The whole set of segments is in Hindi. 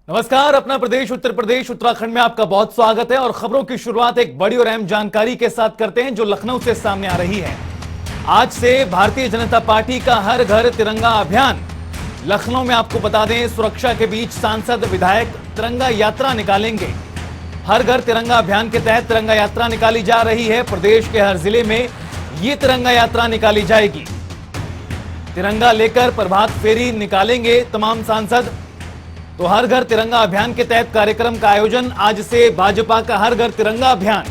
नमस्कार। अपना प्रदेश उत्तर प्रदेश उत्तराखंड में आपका बहुत स्वागत है और खबरों की शुरुआत एक बड़ी और अहम जानकारी के साथ करते हैं जो लखनऊ से सामने आ रही है। आज से भारतीय जनता पार्टी का हर घर तिरंगा अभियान। लखनऊ में आपको बता दें, सुरक्षा के बीच सांसद विधायक तिरंगा यात्रा निकालेंगे। हर घर तिरंगा अभियान के तहत तिरंगा यात्रा निकाली जा रही है। प्रदेश के हर जिले में ये तिरंगा यात्रा निकाली जाएगी। तिरंगा लेकर प्रभात फेरी निकालेंगे तमाम सांसद। तो हर घर तिरंगा अभियान के तहत कार्यक्रम का आयोजन आज से भाजपा का हर घर तिरंगा अभियान।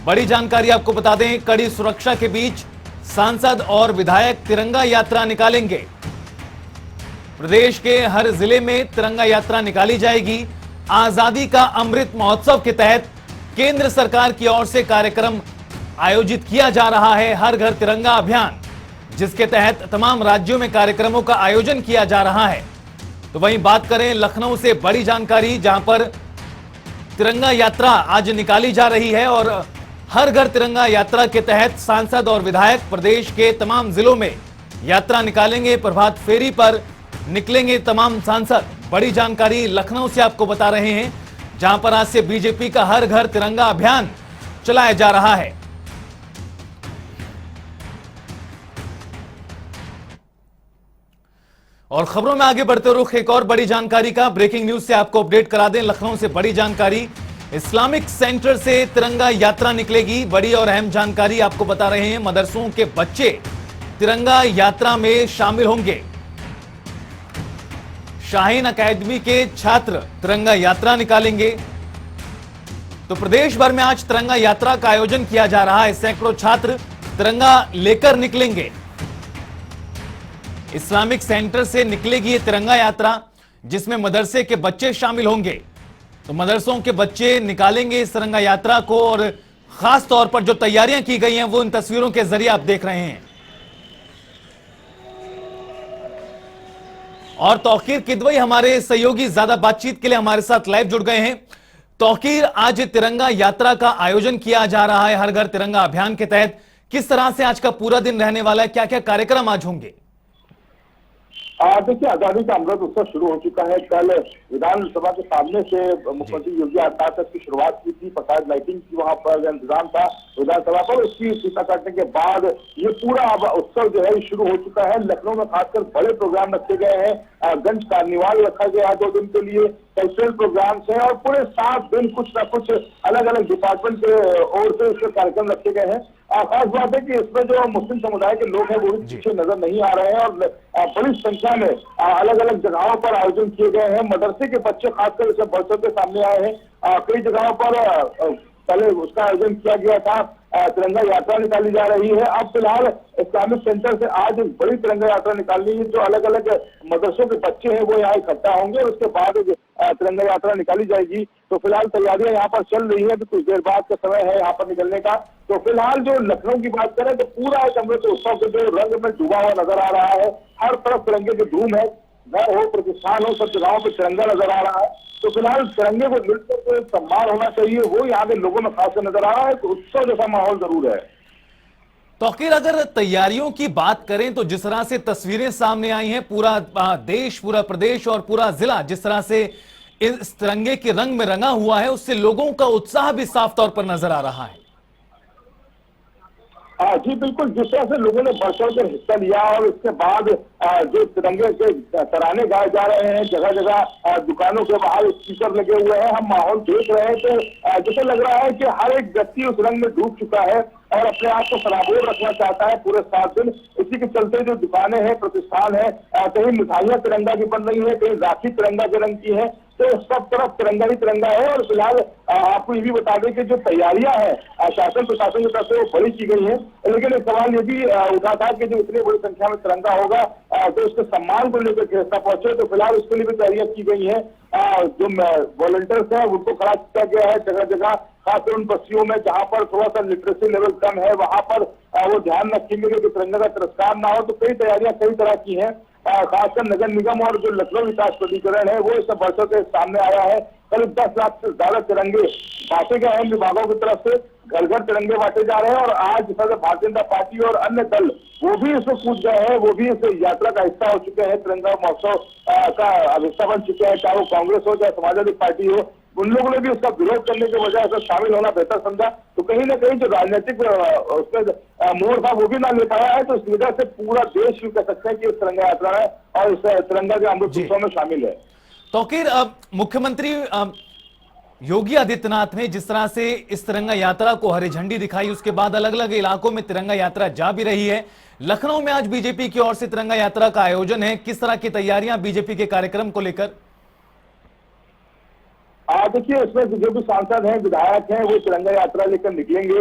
बड़ी जानकारी आपको बता दें, कड़ी सुरक्षा के बीच सांसद और विधायक तिरंगा यात्रा निकालेंगे। प्रदेश के हर जिले में तिरंगा यात्रा निकाली जाएगी। आजादी का अमृत महोत्सव के तहत केंद्र सरकार की ओर से कार्यक्रम आयोजित किया जा रहा है, हर घर तिरंगा अभियान, जिसके तहत तमाम राज्यों में कार्यक्रमों का आयोजन किया जा रहा है। तो वहीं बात करें लखनऊ से बड़ी जानकारी, जहां पर तिरंगा यात्रा आज निकाली जा रही है और हर घर तिरंगा यात्रा के तहत सांसद और विधायक प्रदेश के तमाम जिलों में यात्रा निकालेंगे। प्रभात फेरी पर निकलेंगे तमाम सांसद। बड़ी जानकारी लखनऊ से आपको बता रहे हैं, जहां पर आज से बीजेपी का हर घर तिरंगा अभियान चलाया जा रहा है। और खबरों में आगे बढ़ते रुख एक और बड़ी जानकारी का, ब्रेकिंग न्यूज से आपको अपडेट करा दें। लखनऊ से बड़ी जानकारी, इस्लामिक सेंटर से तिरंगा यात्रा निकलेगी। बड़ी और अहम जानकारी आपको बता रहे हैं, मदरसों के बच्चे तिरंगा यात्रा में शामिल होंगे। शाहीन अकेडमी के छात्र तिरंगा यात्रा निकालेंगे। तो प्रदेश भर में आज तिरंगा यात्रा का आयोजन किया जा रहा है। सैकड़ों छात्र तिरंगा लेकर निकलेंगे। इस्लामिक सेंटर से निकलेगी ये तिरंगा यात्रा, जिसमें मदरसे के बच्चे शामिल होंगे। तो मदरसों के बच्चे निकालेंगे इस तिरंगा यात्रा को और खास तौर पर जो तैयारियां की गई हैं वो इन तस्वीरों के जरिए आप देख रहे हैं। और तौकीर किदवई हमारे सहयोगी ज्यादा बातचीत के लिए हमारे साथ लाइव जुड़ गए हैं। तौकीर, आज तिरंगा यात्रा का आयोजन किया जा रहा है हर घर तिरंगा अभियान के तहत। किस तरह से आज का पूरा दिन रहने वाला है, क्या क्या कार्यक्रम आज होंगे? देखिए, आजादी का अमृत उत्सव शुरू हो चुका है। कल विधानसभा के सामने से मुख्यमंत्री योगी आदित्यनाथ की शुरुआत की थी। प्रकाश लाइटिंग की वहां पर इंतजाम था विधानसभा पर। उसकी फीता काटने के बाद ये पूरा उत्सव जो है शुरू हो चुका है। लखनऊ में खासकर बड़े प्रोग्राम रखे गए हैं। गंज कार्निवाल रखा गया है 2 दिन के लिए। कल्चरल प्रोग्राम्स हैं और पूरे 7 दिन कुछ ना कुछ अलग अलग डिपार्टमेंट के ओर से इसके कार्यक्रम रखे गए हैं। खास बात है कि इसमें जो मुस्लिम समुदाय के लोग हैं वो भी पीछे नजर नहीं आ रहे हैं और बड़ी संख्या में अलग अलग जगहों पर आयोजन किए गए हैं। मदरसे के बच्चे खासकर इसे बढ़ के सामने आए हैं। कई जगहों पर पहले उसका आयोजन किया गया था। तिरंगा यात्रा निकाली जा रही है। अब फिलहाल इस्लामिक सेंटर से आज एक बड़ी तिरंगा यात्रा निकालनी है। जो अलग अलग मदरसों के बच्चे हैं वो यहाँ इकट्ठा होंगे और उसके बाद तिरंगा यात्रा निकाली जाएगी। तो फिलहाल तैयारियां यहाँ पर चल रही है। तो कुछ देर बाद का समय है यहाँ पर निकलने का। तो फिलहाल जो लखनऊ की बात करें तो पूरा एक अमृत उत्सव के जो रंग में डूबा हुआ नजर आ रहा है। हर तरफ तिरंगे की धूम है। घर हो, प्रतिष्ठान हो, सब जगहों पर तिरंगा नजर आ रहा है। तो फिलहाल तिरंगे को मिलकर जो सम्मान होना चाहिए वो यहाँ के लोगों में खास नजर आ रहा है। तो उत्सव जैसा माहौल जरूर है। तौकीर, अगर तैयारियों की बात करें तो जिस तरह से तस्वीरें सामने आई हैं, पूरा देश, पूरा प्रदेश और पूरा जिला जिस तरह से इस तिरंगे के रंग में रंगा हुआ है, उससे लोगों का उत्साह भी साफ तौर पर नजर आ रहा है। जी बिल्कुल, जिस तरह से लोगों ने बढ़ चढ़ कर हिस्सा लिया और उसके बाद जो तिरंगे के तराने गाए जा रहे हैं, जगह जगह दुकानों के बाहर स्पीकर लगे हुए हैं, हम माहौल देख रहे हैं। तो जैसे लग रहा है कि हर एक व्यक्ति उस रंग में डूब चुका है और अपने आप को सराबोर रखना चाहता है पूरे 7 दिन। इसी के चलते जो दुकानें हैं, प्रतिष्ठान है, कहीं मिठाइयां तिरंगा की बन रही है, कहीं राखी तिरंगा के रंग की है। तो सब तरफ तिरंगा ही तिरंगा है। और फिलहाल आपको ये भी बता दें कि जो तैयारियां हैं शासन प्रशासन की तरफ से वो बड़ी की गई हैं। लेकिन एक सवाल ये भी उठा था कि जो इतनी बड़ी संख्या में तिरंगा होगा तो उसके सम्मान को लेकर कैसा पहुंचे। तो फिलहाल उसके लिए भी तैयारियां की गई हैं। जो वॉलंटियर्स हैं उनको खड़ा किया गया है जगह जगह। खासकर उन बस्तियों में जहां पर थोड़ा सा लिटरेसी लेवल कम है वहां पर वो ध्यान रखेंगे कि तिरंगा का तिरस्कार ना हो। तो कई तैयारियां कई तरह की हैं। खासकर नगर निगम और जो लखनऊ विकास प्राधिकरण है वो इस वर्षों से सामने आया है। करीब 10 लाख से ज्यादा तिरंगे बांटे गए हैं विभागों की तरफ से, घर घर तिरंगे बांटे जा रहे हैं। और आज सर भारतीय जनता पार्टी और अन्य दल वो भी इसमें कूद गए हैं, वो भी इस यात्रा का हिस्सा हो चुके हैं, तिरंगा महोत्सव का हिस्सा बन चुके हैं। चाहे वो कांग्रेस हो चाहे समाजवादी पार्टी हो, उन लोगों ने भी उसका विरोध करने के बजाय इसमें शामिल होना बेहतर समझा। तो कहीं ना कहीं जो राजनीतिक उसमें मोड़ था वो भी ना ले पाया है। तो इस वजह से पूरा देश यूं कह सकते हैं कि इस तिरंगा यात्रा है और इस तिरंगा के अमृत उत्सव में शामिल है। तौकीर, मुख्यमंत्री योगी आदित्यनाथ ने जिस तरह से इस तिरंगा यात्रा को हरी झंडी दिखाई, उसके बाद अलग अलग इलाकों में तिरंगा यात्रा जा भी रही है। लखनऊ में आज बीजेपी की ओर से तिरंगा यात्रा का आयोजन है, किस तरह की तैयारियां बीजेपी के कार्यक्रम को लेकर? देखिए, इसमें जो भी सांसद हैं, विधायक हैं, वो तिरंगा यात्रा लेकर निकलेंगे।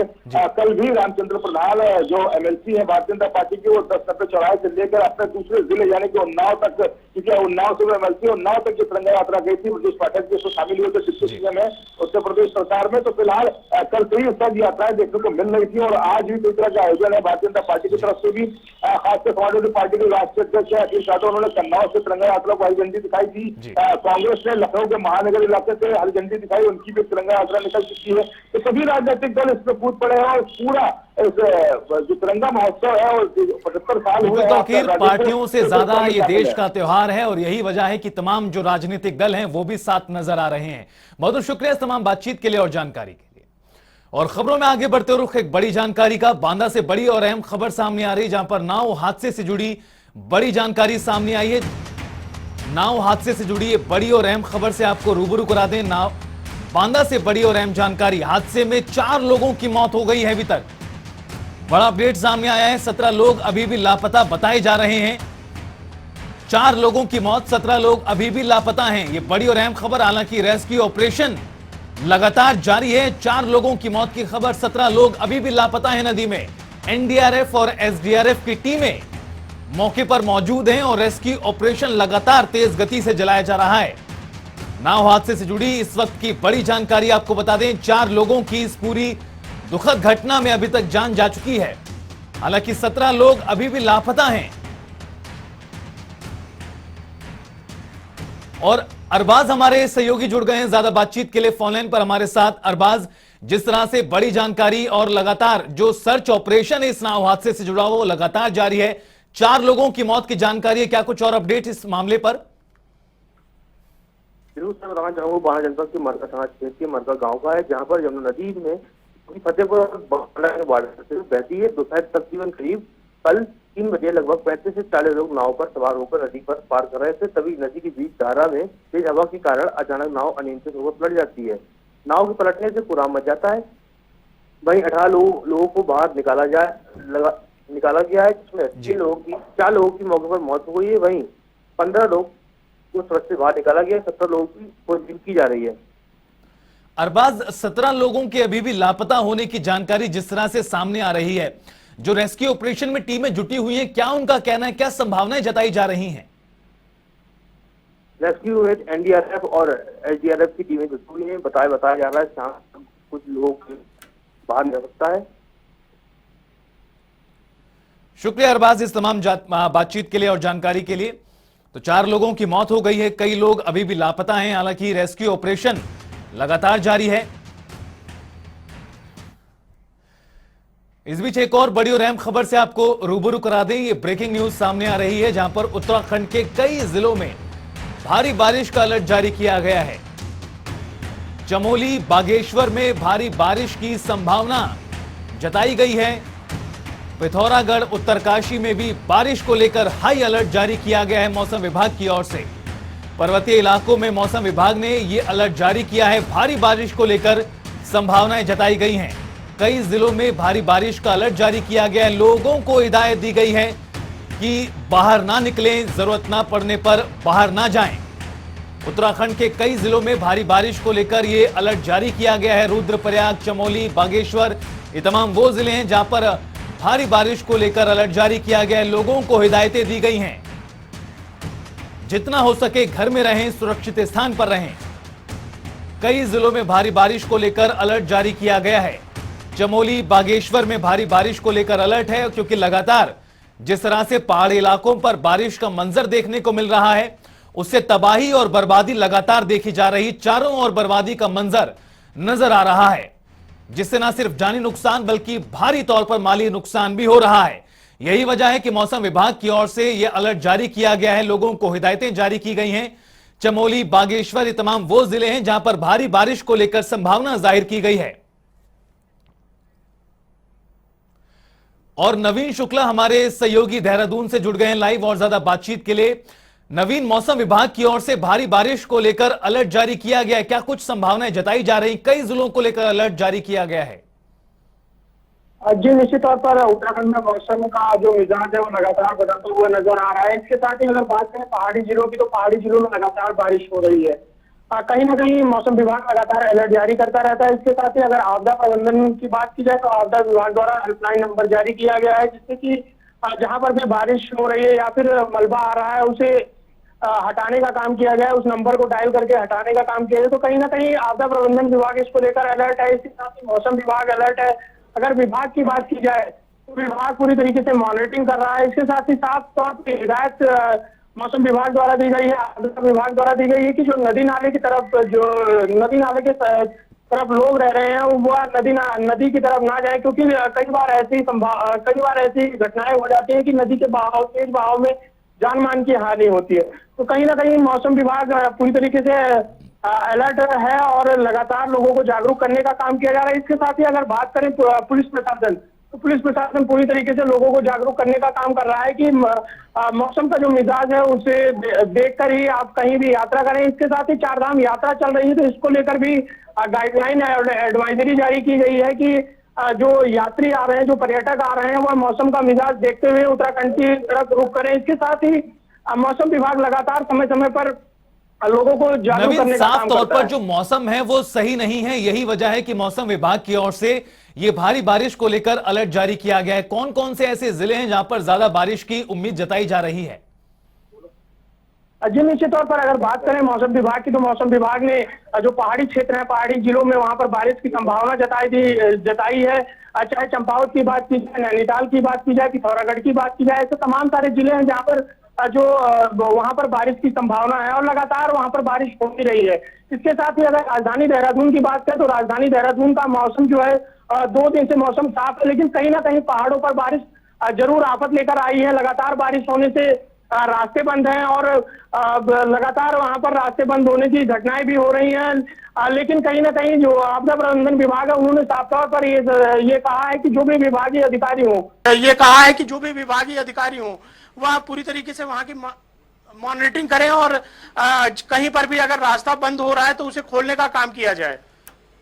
कल भी रामचंद्र प्रधान जो एमएलसी हैं भारतीय जनता पार्टी के, वो 10 नब्बे चौराहे से लेकर अपने दूसरे जिले यानी कि उन्नाव तक, क्योंकि उन्नाव से वो एमएलसी उन्नाव तक जो तिरंगा यात्रा गई थी, ब्रजेश पाठक जी उसमें शामिल हुए थे डिप्टी सीएम है उत्तर प्रदेश सरकार में। तो फिलहाल कल कई सब यात्राएं देखने को मिल रही थी और आज भी कई तरह का आयोजन है भारतीय जनता पार्टी की तरफ से भी। खासकर समाजवादी पार्टी के राष्ट्रीय अध्यक्ष है अखिलेश यादव, उन्होंने कन्नौज से तिरंगा यात्रा को हरी झंडी दिखाई थी। कांग्रेस ने लखनऊ के महानगर इलाके से हरी झंडी दिखाई, उनकी भी तिरंगा यात्रा निकल चुकी है। तो सभी राजनीतिक दल इसमें कूद पड़े हैं और पूरा जो तिरंगा महोत्सव है और 75 साल हुए हैं, पार्टियों से ज्यादा ये देश का त्योहार है और यही वजह है कि तमाम जो राजनीतिक दल हैं वो भी साथ नजर आ रहे हैं। बहुत बहुत शुक्रिया इस तमाम बातचीत के लिए और जानकारी के लिए। और खबरों में आगे बढ़ते रुख एक बड़ी जानकारी का, बांदा से बड़ी और अहम खबर सामने आ रही, जहां पर नाव हादसे से जुड़ी बड़ी जानकारी सामने आई है। नाव हादसे से जुड़ी बड़ी और अहम खबर से आपको रूबरू करा दें। नाव बांदा से बड़ी और अहम जानकारी, हादसे में 4 लोगों की मौत हो गई है। अभी तक बड़ा अपडेट सामने आया है, 17 लोग अभी भी लापता बताए जा रहे हैं। 4 लोगों की मौत, 17 लोग अभी भी लापता हैं। ये बड़ी और अहम खबर, हालांकि रेस्क्यू ऑपरेशन लगातार जारी है। 4 लोगों की मौत की खबर, 17 लोग अभी भी लापता हैं नदी में। एनडीआरएफ और एसडीआरएफ की टीमें मौके पर मौजूद हैं और रेस्क्यू ऑपरेशन लगातार तेज गति से चलाया जा रहा है। नाव हादसे से जुड़ी इस वक्त की बड़ी जानकारी आपको बता दें, 4 लोगों की इस पूरी दुखद घटना में अभी तक जान जा चुकी है। हालांकि 17 लोग अभी भी लापता हैं। और अरबाज हमारे सहयोगी जुड़ गए हैं ज्यादा बातचीत के लिए फोनलाइन पर हमारे साथ। अरबाज, जिस तरह से बड़ी जानकारी और लगातार जो सर्च ऑपरेशन है इस नाव हादसे से जुड़ा हुआ वो लगातार जारी है, 4 लोगों की मौत की जानकारी है, क्या कुछ और अपडेट इस मामले पर? जरूर सर, बताना चाहूंगा बांदा जनपद के मरका थाना क्षेत्र के मरका गांव का है, जहां पर यमुना नदी में फतेहपुर और बॉर्डर बहती है। दोपहर तकरीबन करीब कल 3 बजे लगभग 35 से 40 लोग नाव पर सवार होकर नदी पर पार कर रहे थे। तभी नदी के बीच धारा में तेज हवा के कारण अचानक नाव अनियंत्रित होकर पलट जाती है। नाव के पलटने से कुराम मच जाता है। वहीं 18 लोगों को बाहर निकाला गया है, जिसमें 4 लोगों की मौके पर मौत हो गई है। वहीं 15 लोग को सुरक्षित से बाहर निकाला गया, 17 लोगों की खोजबीन की जा रही है। अरबाज, 17 लोगों के अभी भी लापता होने की जानकारी जिस तरह से सामने आ रही है, जो रेस्क्यू ऑपरेशन में टीमें जुटी हुई हैं, क्या उनका कहना है, क्या संभावनाएं जताई जा रही हैं? रेस्क्यू में एनडीआरएफ और एसडीआरएफ की टीमें जुटी हुई हैं। बताया जा रहा है कुछ लोग बाहर निकल सकता है। शुक्रिया अरबाज इस तमाम बातचीत के लिए और जानकारी के लिए। तो 4 लोगों की मौत हो गई है, कई लोग अभी भी लापता हैं। हालांकि रेस्क्यू ऑपरेशन लगातार जारी है। इस बीच एक और बड़ी और अहम खबर से आपको रूबरू करा दें। ये ब्रेकिंग न्यूज सामने आ रही है, जहां पर उत्तराखंड के कई जिलों में भारी बारिश का अलर्ट जारी किया गया है। चमोली, बागेश्वर में भारी बारिश की संभावना जताई गई है। पिथौरागढ़, उत्तरकाशी में भी बारिश को लेकर हाई अलर्ट जारी किया गया है मौसम विभाग की ओर से। पर्वतीय इलाकों में मौसम विभाग ने यह अलर्ट जारी किया है, भारी बारिश को लेकर संभावनाएं जताई गई हैं। कई जिलों में भारी बारिश का अलर्ट जारी किया गया है। लोगों को हिदायत दी गई है कि बाहर ना निकलें, जरूरत ना पड़ने पर बाहर ना जाएं। उत्तराखंड के कई जिलों में भारी बारिश को लेकर यह अलर्ट जारी किया गया है। रुद्रप्रयाग, चमोली, बागेश्वर, ये तमाम वो जिले हैं जहां पर भारी बारिश को लेकर अलर्ट जारी किया गया है। लोगों को हिदायतें दी गई हैं, जितना हो सके घर में रहें, सुरक्षित स्थान पर रहें। कई जिलों में भारी बारिश को लेकर अलर्ट जारी किया गया है। चमोली, बागेश्वर में भारी बारिश को लेकर अलर्ट है, क्योंकि लगातार जिस तरह से पहाड़ी इलाकों पर बारिश का मंजर देखने को मिल रहा है, उससे तबाही और बर्बादी लगातार देखी जा रही, चारों ओर बर्बादी का मंजर नजर आ रहा है, जिससे न सिर्फ जानी नुकसान बल्कि भारी तौर पर माली नुकसान भी हो रहा है। यही वजह है कि मौसम विभाग की ओर से यह अलर्ट जारी किया गया है, लोगों को हिदायतें जारी की गई हैं। चमोली, बागेश्वर, ये तमाम वो जिले हैं जहां पर भारी बारिश को लेकर संभावना जाहिर की गई है। और नवीन शुक्ला हमारे सहयोगी देहरादून से जुड़ गए हैं लाइव और ज्यादा बातचीत के लिए। नवीन, मौसम विभाग की ओर से भारी बारिश को लेकर अलर्ट जारी किया गया है, क्या कुछ संभावनाएं जताई जा रही? कई जिलों को लेकर अलर्ट जारी किया गया है। जी, निश्चित तौर पर उत्तराखंड में मौसम का जो मिजाज है वो लगातार बदलता हुआ नजर आ रहा है। इसके साथ ही अगर बात करें पहाड़ी जिलों की, तो पहाड़ी जिलों में लगातार बारिश हो रही है। कहीं ना कहीं मौसम विभाग लगातार अलर्ट जारी करता रहता है। इसके साथ ही अगर आपदा प्रबंधन की बात की जाए तो आपदा विभाग द्वारा हेल्पलाइन नंबर जारी किया गया है, जिससे कि जहां पर भी बारिश हो रही है या फिर मलबा आ रहा है उसे हटाने का काम किया गया है, उस नंबर को डायल करके हटाने का काम किया गया। तो कहीं ना कहीं आपदा प्रबंधन विभाग इसको लेकर अलर्ट है। इसके साथ ही मौसम विभाग अलर्ट है। अगर विभाग की बात की जाए तो विभाग पूरी तरीके से मॉनिटरिंग कर रहा है। इसके साथ ही साफ तौर पर हिदायत मौसम विभाग द्वारा दी गई है, आपदा विभाग द्वारा दी गई है कि जो नदी नाले की तरफ, जो नदी नाले के तरफ लोग रह रहे हैं वो नदी की तरफ ना जाए, क्योंकि कई बार ऐसी घटनाएं हो जाती है कि नदी के तेज बहाव में जान मान की हानि होती है। तो कहीं ना कहीं मौसम विभाग पूरी तरीके से अलर्ट है और लगातार लोगों को जागरूक करने का काम किया जा रहा है। इसके साथ ही अगर बात करें पुलिस प्रशासन, तो पुलिस प्रशासन पूरी तरीके से लोगों को जागरूक करने का काम कर रहा है कि मौसम का जो मिजाज है उसे देखकर ही आप कहीं भी यात्रा करें। इसके साथ ही चारधाम यात्रा चल रही है, तो इसको लेकर भी गाइडलाइन एडवाइजरी जारी की गई है कि जो यात्री आ रहे हैं, जो पर्यटक आ रहे हैं, वह मौसम का मिजाज देखते हुए उत्तराखंड की तरफ रुख करें। इसके साथ ही मौसम विभाग लगातार समय समय पर लोगों को जागरूक करने का काम करता है। साफ तौर पर जो मौसम है वो सही नहीं है, यही वजह है कि मौसम विभाग की ओर से ये भारी बारिश को लेकर अलर्ट जारी किया गया है। कौन कौन से ऐसे जिले हैं जहां पर ज्यादा बारिश की उम्मीद जताई जा रही है? जी, निश्चित तौर पर अगर बात करें मौसम विभाग की, तो मौसम विभाग ने जो पहाड़ी क्षेत्र है, पहाड़ी जिलों में वहां पर बारिश की संभावना जताई है। चाहे चंपावत की बात की जाए, नैनीताल की बात की जाए, पिथौरागढ़ की बात की जाए, ऐसे तमाम सारे जिले हैं जहां पर जो वहां पर बारिश की संभावना है और लगातार वहां पर बारिश हो ही रही है। इसके साथ ही अगर राजधानी देहरादून की बात करें तो राजधानी देहरादून का मौसम जो है 2 दिन से मौसम साफ है, लेकिन कहीं ना कहीं पहाड़ों पर बारिश जरूर आफत लेकर आई है। लगातार बारिश होने से रास्ते बंद हैं और लगातार वहां पर रास्ते बंद होने की घटनाएं भी हो रही हैं। लेकिन कहीं ना कहीं जो आपदा प्रबंधन विभाग है उन्होंने साफ तौर पर ये कहा है कि जो भी विभागीय अधिकारी हो वह पूरी तरीके से वहां की मॉनिटरिंग करें और कहीं पर भी अगर रास्ता बंद हो रहा है तो उसे खोलने का काम किया जाए।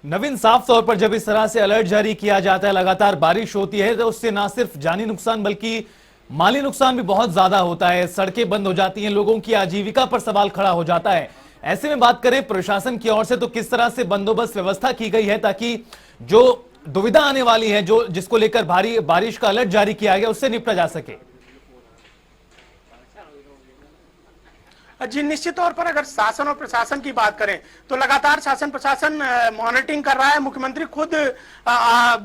नवीन, साफ तौर पर जब इस तरह से अलर्ट जारी किया जाता है, लगातार बारिश होती है, तो उससे ना सिर्फ जानी नुकसान बल्कि माली नुकसान भी बहुत ज्यादा होता है। सड़कें बंद हो जाती हैं, लोगों की आजीविका पर सवाल खड़ा हो जाता है। ऐसे में बात करें प्रशासन की ओर से तो किस तरह से बंदोबस्त व्यवस्था की गई है ताकि जो दुविधा आने वाली है, जो जिसको लेकर भारी बारिश का अलर्ट जारी किया गया, उससे निपटा जा सके? जी, निश्चित तौर पर अगर शासन और प्रशासन की बात करें तो लगातार शासन प्रशासन मॉनिटरिंग कर रहा है। मुख्यमंत्री खुद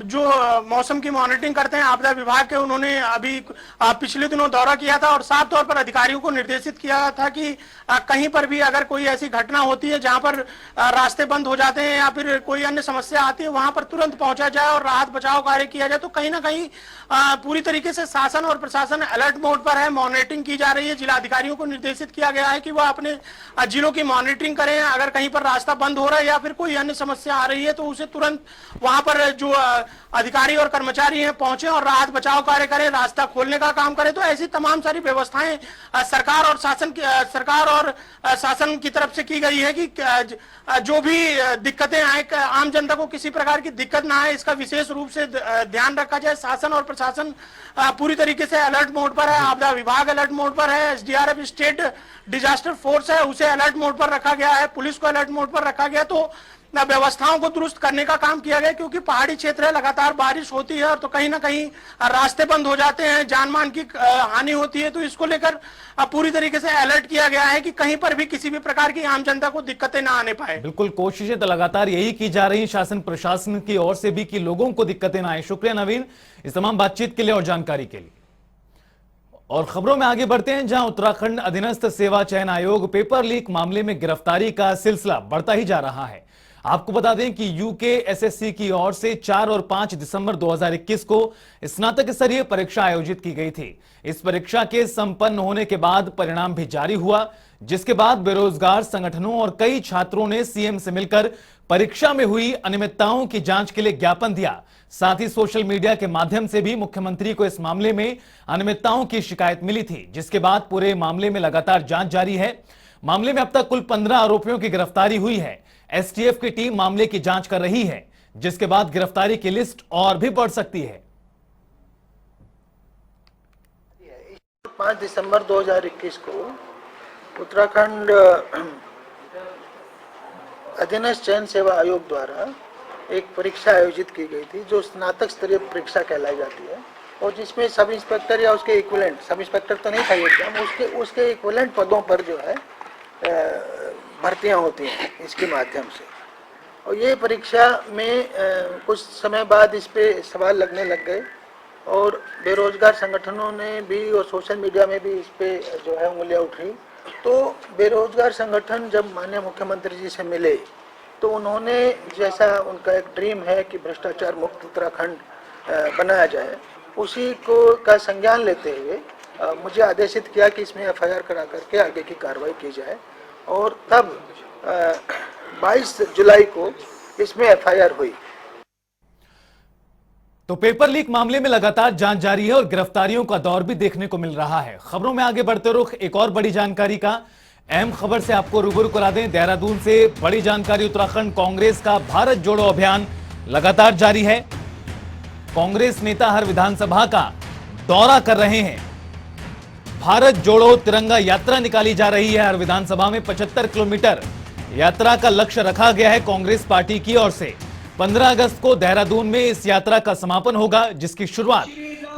जो मौसम की मॉनिटरिंग करते हैं आपदा विभाग के, उन्होंने अभी पिछले दिनों दौरा किया था और साफ तौर पर अधिकारियों को निर्देशित किया था कि कहीं पर भी अगर कोई ऐसी घटना होती है जहां पर रास्ते बंद हो जाते हैं या फिर कोई अन्य समस्या आती है, वहां पर तुरंत पहुंचा जाए और राहत बचाव कार्य किया जाए। तो कहीं ना कहीं पूरी तरीके से शासन और प्रशासन अलर्ट मोड पर है, मॉनिटरिंग की जा रही है। जिला अधिकारियों को निर्देशित किया गया है कि वह अपने जिलों की मॉनिटरिंग करें। अगर कहीं पर रास्ता बंद हो रहा है या फिर कोई अन्य समस्या आ रही है तो उसे तुरंत वहां पर जो अधिकारी और कर्मचारी हैं पहुंचे और राहत बचाव कार्य करें, रास्ता खोलने का काम करें। तो ऐसी तमाम सारी व्यवस्थाएं सरकार और शासन की तरफ से की गई है कि जो भी दिक्कतें आए, आम जनता को किसी प्रकार की दिक्कत ना आए, इसका विशेष रूप से ध्यान रखा जाए। शासन और प्रशासन पूरी तरीके से अलर्ट मोड पर है। आपदा विभाग अलर्ट मोड पर है, एसडीआरएफ स्टेट डिजास्टर फोर्स है उसे अलर्ट मोड पर रखा गया है, पुलिस को अलर्ट मोड पर रखा गया। तो व्यवस्थाओं को दुरुस्त करने का काम किया गया क्योंकि पहाड़ी क्षेत्र है, लगातार बारिश होती है और तो कहीं ना कहीं रास्ते बंद हो जाते हैं, जान मान की हानि होती है। तो इसको लेकर पूरी तरीके से अलर्ट किया गया है कि कहीं पर भी किसी भी प्रकार की आम जनता को दिक्कतें ना आने पाए। बिल्कुल, कोशिशें तो लगातार यही की जा रही शासन प्रशासन की ओर से भी कि लोगों को दिक्कतें ना आए। शुक्रिया नवीन इस तमाम बातचीत के लिए और जानकारी के लिए। और खबरों में आगे बढ़ते हैं, जहां उत्तराखंड अधीनस्थ सेवा चयन आयोग पेपर लीक मामले में गिरफ्तारी का सिलसिला बढ़ता ही जा रहा है। आपको बता दें कि यूके एसएससी की ओर से 4 और 5 दिसंबर 2021 को स्नातक स्तरीय परीक्षा आयोजित की गई थी। इस परीक्षा के संपन्न होने के बाद परिणाम भी जारी हुआ, जिसके बाद बेरोजगार संगठनों और कई छात्रों ने सीएम से मिलकर परीक्षा में हुई अनियमितताओं की जांच के लिए ज्ञापन दिया। साथ ही सोशल मीडिया के माध्यम से भी मुख्यमंत्री को इस मामले में अनियमितताओं की शिकायत मिली थी, जिसके बाद पूरे मामले में लगातार जांच जारी है। मामले में अब तक कुल 15 आरोपियों की गिरफ्तारी हुई है। एसटीएफ की टीम मामले की जांच कर रही है, जिसके बाद गिरफ्तारी की लिस्ट और भी बढ़ सकती है। 5 दिसंबर 2021 को उत्तराखंड अधीनस्थ चयन सेवा आयोग द्वारा एक परीक्षा आयोजित की गई थी, जो स्नातक स्तरीय परीक्षा कहलाई जाती है, और जिसमें सब इंस्पेक्टर या उसके इक्विवेलेंट, सब इंस्पेक्टर तो नहीं था ये एग्जाम, उसके इक्विवेलेंट पदों पर जो है भर्तियां होती हैं इसके माध्यम से। और ये परीक्षा में कुछ समय बाद इस पे सवाल लगने लग गए, और बेरोजगार संगठनों ने भी और सोशल मीडिया में भी इस पे जो है उंगलियां उठी। तो बेरोजगार संगठन जब माननीय मुख्यमंत्री जी से मिले, तो उन्होंने, जैसा उनका एक ड्रीम है कि भ्रष्टाचार मुक्त उत्तराखंड बनाया जाए, उसी को का संज्ञान लेते हुए मुझे आदेशित किया कि इसमें एफआईआर करा करके आगे की कार्रवाई की जाए। और तब 22 जुलाई को इसमें एफआईआर हुई। तो पेपर लीक मामले में लगातार जांच जारी है और गिरफ्तारियों का दौर भी देखने को मिल रहा है। खबरों में आगे बढ़ते रुख एक और बड़ी जानकारी का अहम खबर से आपको रूबरू करा दें। देहरादून से बड़ी जानकारी, उत्तराखंड कांग्रेस का भारत जोड़ो अभियान लगातार जारी है। कांग्रेस नेता हर विधानसभा का दौरा कर रहे हैं। भारत जोड़ो तिरंगा यात्रा निकाली जा रही है। हर विधानसभा में 75 किलोमीटर यात्रा का लक्ष्य रखा गया है कांग्रेस पार्टी की ओर से। 15 अगस्त को देहरादून में इस यात्रा का समापन होगा, जिसकी शुरुआत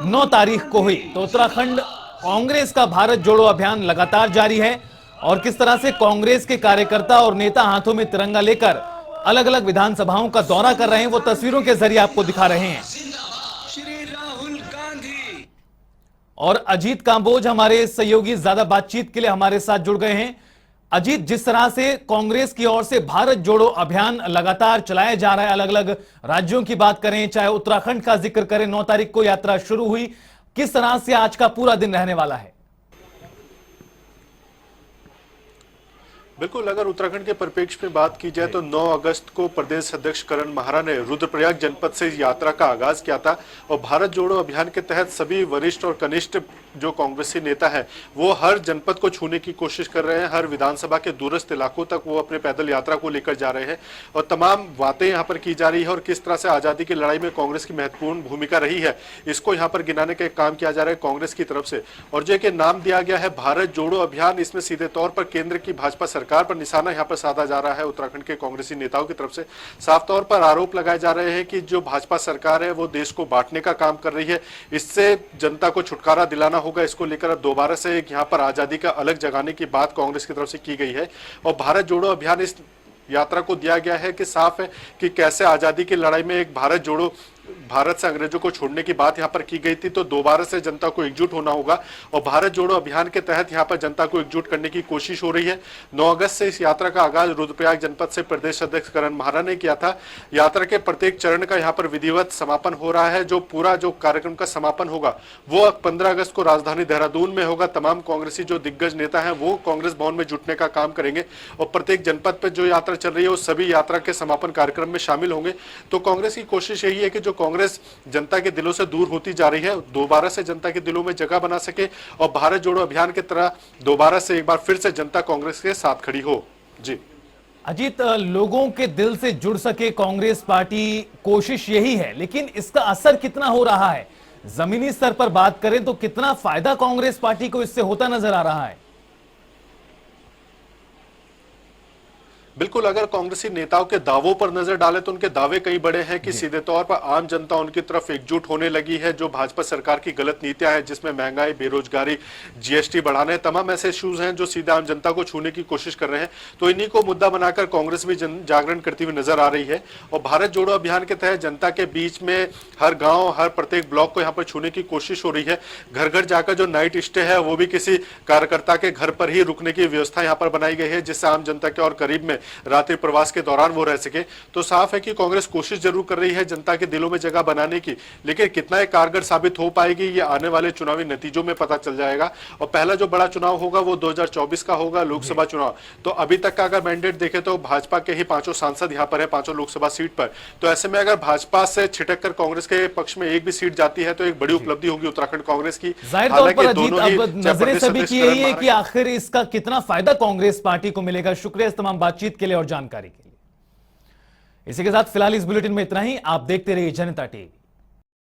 9 तारीख को हुई। तो उत्तराखंड कांग्रेस का भारत जोड़ो अभियान लगातार जारी है, और किस तरह से कांग्रेस के कार्यकर्ता और नेता हाथों में तिरंगा लेकर अलग अलग विधानसभाओं का दौरा कर रहे हैं, वो तस्वीरों के जरिए आपको दिखा रहे हैं। और अजीत कांबोज हमारे सहयोगी ज्यादा बातचीत के लिए हमारे साथ जुड़ गए हैं। अजीत, जिस तरह से कांग्रेस की ओर से भारत जोड़ो अभियान लगातार चलाया जा रहा है, अलग अलग राज्यों की बात करें, चाहे उत्तराखंड का जिक्र करें, 9 तारीख को यात्रा शुरू हुई, किस तरह से आज का पूरा दिन रहने वाला है? बिल्कुल, अगर उत्तराखंड के परिप्रेक्ष्य में बात की जाए तो 9 अगस्त को प्रदेश अध्यक्ष करण महारा ने रुद्रप्रयाग जनपद से यात्रा का आगाज किया था, और भारत जोड़ो अभियान के तहत सभी वरिष्ठ और कनिष्ठ जो कांग्रेसी नेता है वो हर जनपद को छूने की कोशिश कर रहे हैं। हर विधानसभा के दूरस्थ इलाकों तक वो अपने पैदल यात्रा को लेकर जा रहे हैं, और तमाम बातें यहाँ पर की जा रही है, और किस तरह से आजादी की लड़ाई में कांग्रेस की महत्वपूर्ण भूमिका रही है, इसको यहाँ पर गिनाने का काम किया जा रहा है कांग्रेस की तरफ से। और जो कि नाम दिया गया है भारत जोड़ो अभियान, इसमें सीधे तौर पर केंद्र की भाजपा सरकार पर निशाना यहाँ पर साधा जा रहा है। उत्तराखंड के कांग्रेसी नेताओं की तरफ से साफ तौर पर आरोप लगाए जा रहे हैं कि जो भाजपा सरकार है वो देश को बांटने का काम कर रही है, इससे जनता को छुटकारा दिलाना होगा। इसको लेकर दोबारा से एक यहाँ पर आजादी का अलग जगाने की बात कांग्रेस की तरफ से की गई है, और भारत जोड़ो अभियान इस यात्रा को दिया गया है कि साफ है कि कैसे आजादी की लड़ाई में एक भारत जोड़ो, भारत से अंग्रेजों को छोड़ने की बात यहाँ पर की गई थी, तो दोबारा से जनता को एकजुट होना होगा, और भारत जोड़ो अभियान के तहत यहाँ पर जनता को एकजुट करने की कोशिश हो रही है। 9 अगस्त से इस यात्रा का आगाज रुद्रप्रयाग जनपद से प्रदेश अध्यक्ष करण महारा ने किया था। यात्रा के प्रत्येक चरण का यहाँ पर विधिवत समापन हो रहा है। जो पूरा जो कार्यक्रम का समापन होगा वो 15 अगस्त को राजधानी देहरादून में होगा। तमाम कांग्रेसी जो दिग्गज नेता है वो कांग्रेस भवन में जुटने का काम करेंगे, और प्रत्येक जनपद पर जो यात्रा चल रही है वो सभी यात्रा के समापन कार्यक्रम में शामिल होंगे। तो कांग्रेस की कोशिश यही है कि जो कांग्रेस जनता के दिलों से दूर होती जा रही है, दोबारा से जनता के दिलों में जगह बना सके, और भारत जोड़ो अभियान की तरह दोबारा से एक बार फिर से जनता कांग्रेस के साथ खड़ी हो। जी अजीत, लोगों के दिल से जुड़ सके कांग्रेस पार्टी, कोशिश यही है, लेकिन इसका असर कितना हो रहा है? जमीनी स्तर पर बात करें तो कितना फायदा कांग्रेस पार्टी को इससे होता नजर आ रहा है? बिल्कुल, अगर कांग्रेसी नेताओं के दावों पर नजर डालें तो उनके दावे कई बड़े हैं कि सीधे तौर पर आम जनता उनकी तरफ एकजुट होने लगी है। जो भाजपा सरकार की गलत नीतियां हैं, जिसमें महंगाई, बेरोजगारी, जीएसटी बढ़ाने, तमाम ऐसे इश्यूज हैं जो सीधे आम जनता को छूने की कोशिश कर रहे हैं, तो इन्हीं को मुद्दा बनाकर कांग्रेस भी जागरण करती हुई नजर आ रही है। और भारत जोड़ो अभियान के तहत जनता के बीच में हर गांव, हर प्रत्येक ब्लॉक को यहां पर छूने की कोशिश हो रही है। घर घर जाकर जो नाइट स्टे है वो भी किसी कार्यकर्ता के घर पर ही रुकने की व्यवस्था यहां पर बनाई गई है, जिससे आम जनता के और करीब में रात्रि प्रवास के दौरान वो रह सके। तो साफ है कि कांग्रेस कोशिश जरूर कर रही है जनता के दिलों में जगह बनाने की, लेकिन कितना ये कारगर साबित हो पाएगी ये आने वाले चुनावी नतीजों में पता चल जाएगा। और पहला जो बड़ा चुनाव होगा वो 2024 का होगा, लोकसभा चुनाव। तो अभी तक का अगर मैंडेट देखें तो भाजपा के ही 5 सांसद यहां पर है, 5 लोकसभा सीट पर। तो ऐसे में अगर भाजपा से छिटक कर कांग्रेस के पक्ष में एक भी सीट जाती है तो एक बड़ी उपलब्धि होगी उत्तराखंड कांग्रेस की। जाहिर तौर पर अजीत, अब नजरें सभी की यही है कि आखिर इसका कितना फायदा कांग्रेस पार्टी को मिलेगा। शुक्रिया इस तमाम बातचीत के लिए और जानकारी के लिए। इसी के साथ फिलहाल इस बुलेटिन में इतना ही। आप देखते रहिए जनता टीवी।